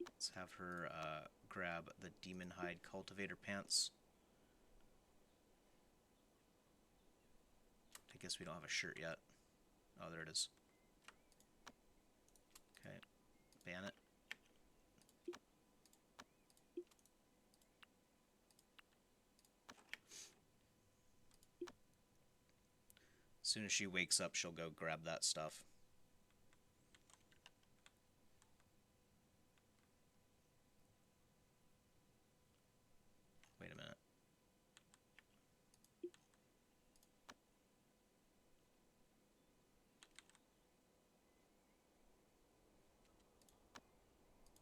Let's have her grab the Demon Hide Cultivator Pants. I guess we don't have a shirt yet. Oh, there it is. Okay, ban it. As soon as she wakes up, she'll go grab that stuff. Wait a minute.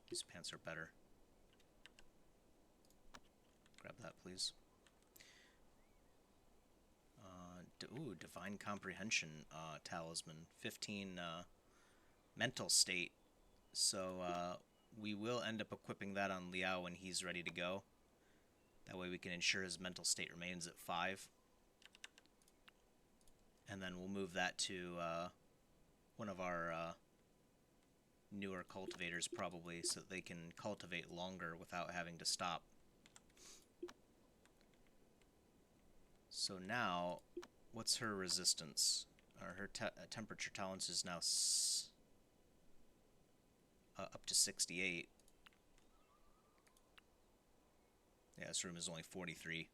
These pants are better. Grab that, please. Ooh, Divine Comprehension Talisman. 15 mental state. So we will end up equipping that on Liao when he's ready to go. That way we can ensure his mental state remains at 5. And then we'll move that to one of our newer cultivators probably, so that they can cultivate longer without having to stop. So now, what's her resistance? Her temperature tolerance is now up to 68. Yeah, this room is only 43.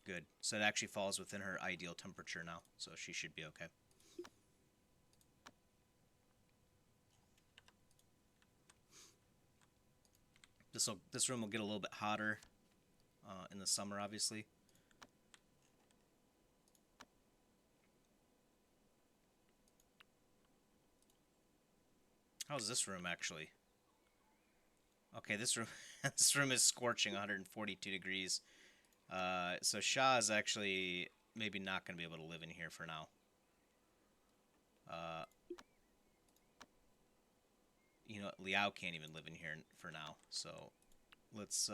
Good. So it actually falls within her ideal temperature now, so she should be okay. This room will get a little bit hotter in the summer, obviously. How's this room actually? Okay, this room this room is scorching 142 degrees. So Shah is actually maybe not going to be able to live in here for now. You know, Liao can't even live in here for now. So let's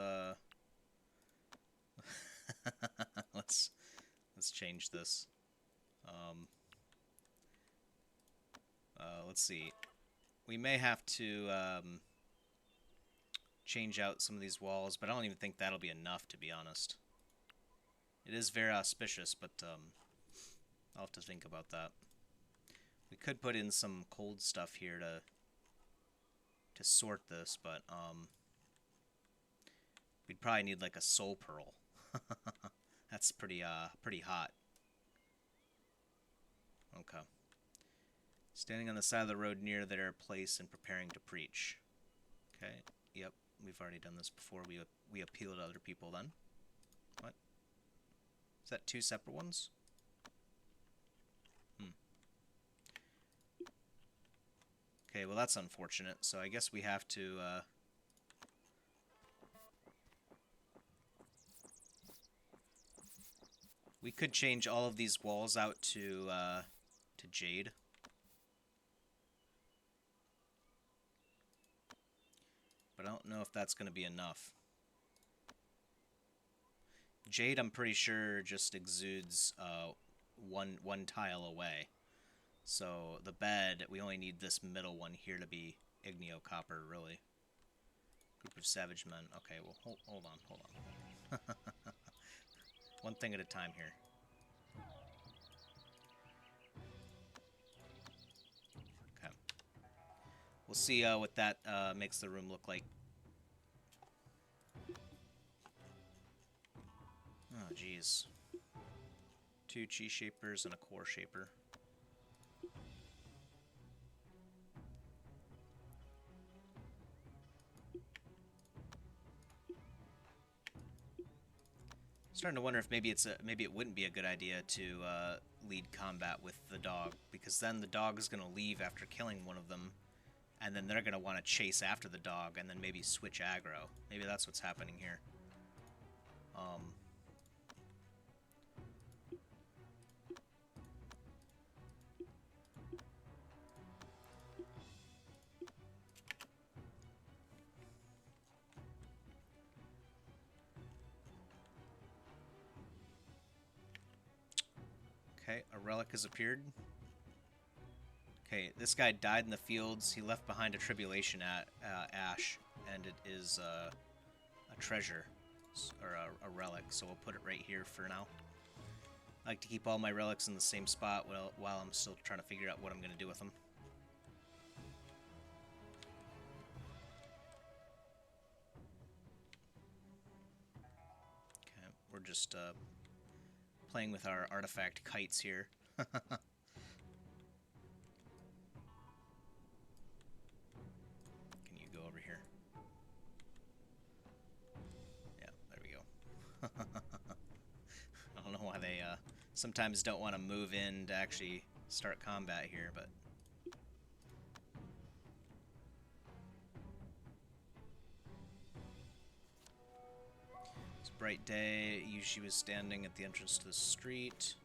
let's change this. Let's see. We may have to change out some of these walls, but I don't even think that'll be enough, to be honest. It is very auspicious, but I'll have to think about that. We could put in some cold stuff here to sort this, but we'd probably need like a soul pearl. That's pretty hot. Okay. Standing on the side of the road near their place and preparing to preach. Okay. Yep. We've already done this before. We appeal to other people then. What? Is that 2 separate ones? Okay, well that's unfortunate. So I guess we have to we could change all of these walls out to jade. But I don't know if that's going to be enough. Jade, I'm pretty sure, just exudes one tile away. So the bed, we only need this middle one here to be igneo copper, really. Group of savage men. Okay, well, hold on. One thing at a time here. Okay. We'll see what that makes the room look like. Oh, jeez. 2 chi shapers and a core shaper. Starting to wonder if maybe it wouldn't be a good idea to lead combat with the dog, because then the dog is going to leave after killing one of them, and then they're going to want to chase after the dog, and then maybe switch aggro. Maybe that's what's happening here. Okay, a relic has appeared. Okay, this guy died in the fields. He left behind a tribulation ash, and it is a treasure, or a relic, so we'll put it right here for now. I like to keep all my relics in the same spot while I'm still trying to figure out what I'm going to do with them. Okay, we're just playing with our artifact kites here. Can you go over here? Yeah, there we go. I don't know why they sometimes don't want to move in to actually start combat here, but... It's a bright day. She was standing at the entrance to the street.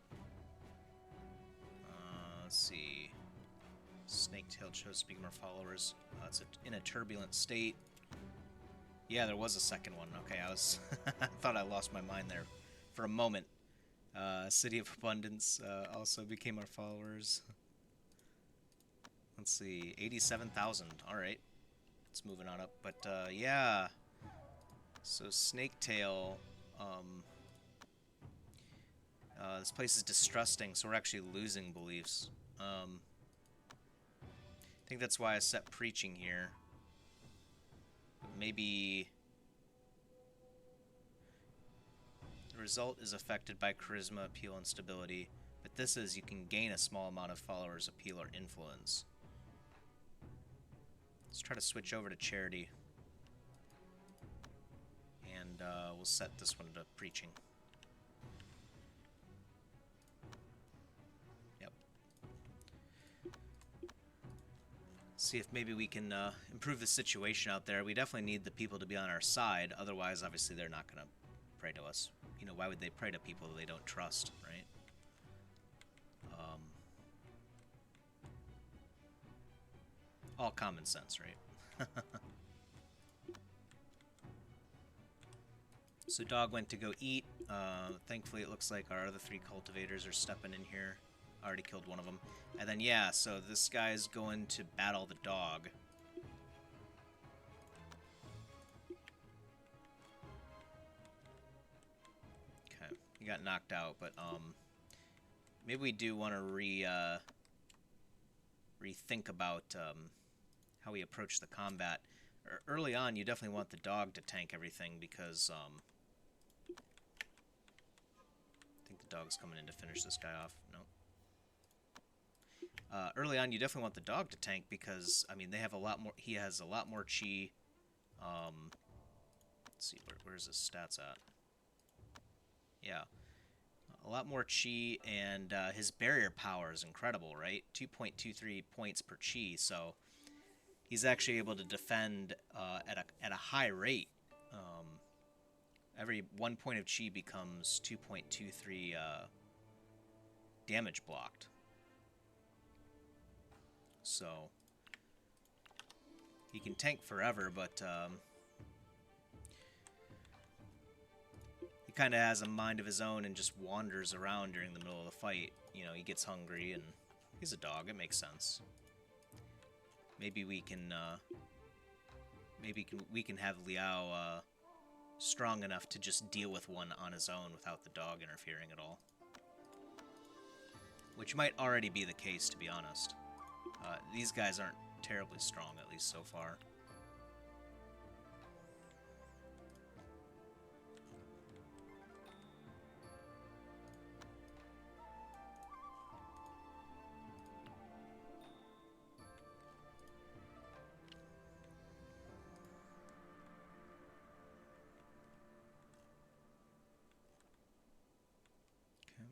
Let's see. Snake-tailed shows speaking more followers. It's in a turbulent state. Yeah, there was a second one. Okay, I was I thought I lost my mind there for a moment. City of Abundance also became our followers. Let's see, 87,000. All right, it's moving on up. But yeah, so Snaketail. Um, this place is distrusting, so we're actually losing beliefs. I think that's why I set preaching here. Maybe the result is affected by charisma, appeal, and stability. But this is you can gain a small amount of followers, appeal, or influence. Let's try to switch over to charity. And we'll set this one to preaching. Yep. See if maybe we can improve the situation out there. We definitely need the people to be on our side. Otherwise, obviously, they're not going to pray to us. You know, why would they pray to people that they don't trust, right? All common sense, right? So dog went to go eat. Thankfully, it looks like our other 3 cultivators are stepping in here. I already killed one of them. And then, yeah, so this guy's going to battle the dog. Okay, he got knocked out, but maybe we do want to rethink about how we approach the combat. Early on, you definitely want the dog to tank everything because I think the dog's coming in to finish this guy off. No. Early on, you definitely want the dog to tank because, I mean, they have a lot more. He has a lot more chi. Let's see, where's his stats at? Yeah, a lot more chi, and his barrier power is incredible, right? 2.23 points per chi, so he's actually able to defend at a high rate. Every 1 point of chi becomes 2.23 damage blocked. So he can tank forever, but he kind of has a mind of his own and just wanders around during the middle of the fight. You know, he gets hungry, and he's a dog. It makes sense. Maybe we can we can have Liao strong enough to just deal with one on his own without the dog interfering at all. Which might already be the case, to be honest. These guys aren't terribly strong, at least so far. Okay.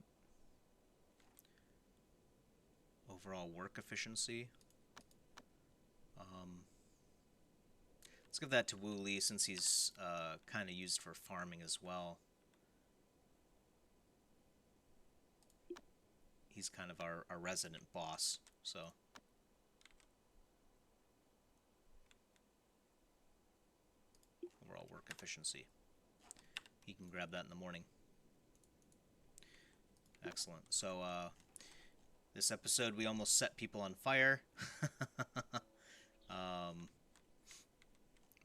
Overall work efficiency. Let's give that to Wu Li since he's kind of used for farming as well. He's kind of our resident boss, so. Overall work efficiency. He can grab that in the morning. Excellent. So, this episode we almost set people on fire.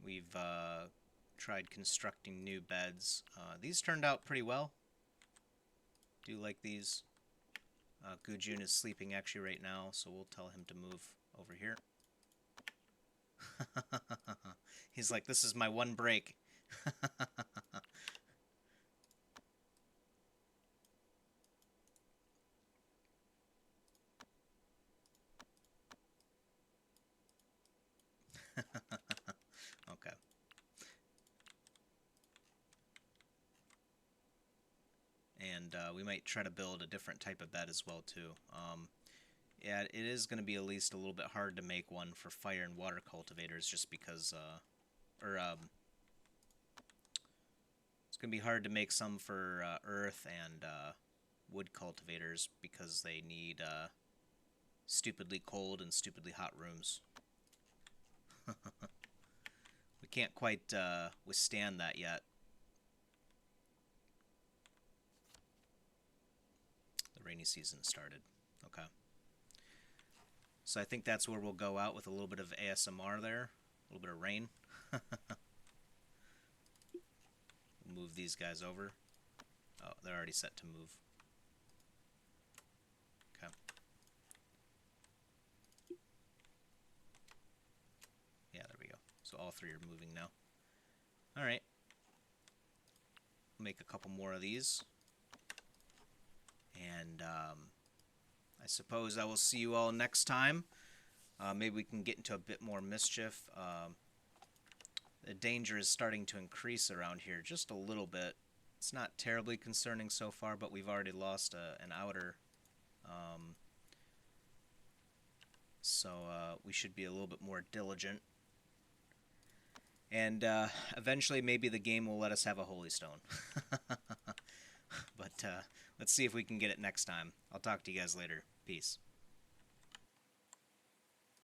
We've tried constructing new beds. These turned out pretty well. Do like these. Gujun is sleeping actually right now, so we'll tell him to move over here. He's like, this is my one break. Okay. And we might try to build a different type of bed as well, too. Yeah, it is going to be at least a little bit hard to make one for fire and water cultivators just because, it's going to be hard to make some for earth and wood cultivators because they need stupidly cold and stupidly hot rooms. We can't quite withstand that yet. The rainy season started. Okay. So I think that's where we'll go out with a little bit of ASMR there. A little bit of rain. Move these guys over. Oh, they're already set to move. Okay. Yeah, there we go. So all three are moving now. Alright. Make a couple more of these. And I suppose I will see you all next time. Maybe we can get into a bit more mischief. The danger is starting to increase around here just a little bit. It's not terribly concerning so far, but we've already lost an outer. So we should be a little bit more diligent. And eventually maybe the game will let us have a Holy Stone. But let's see if we can get it next time. I'll talk to you guys later. Peace.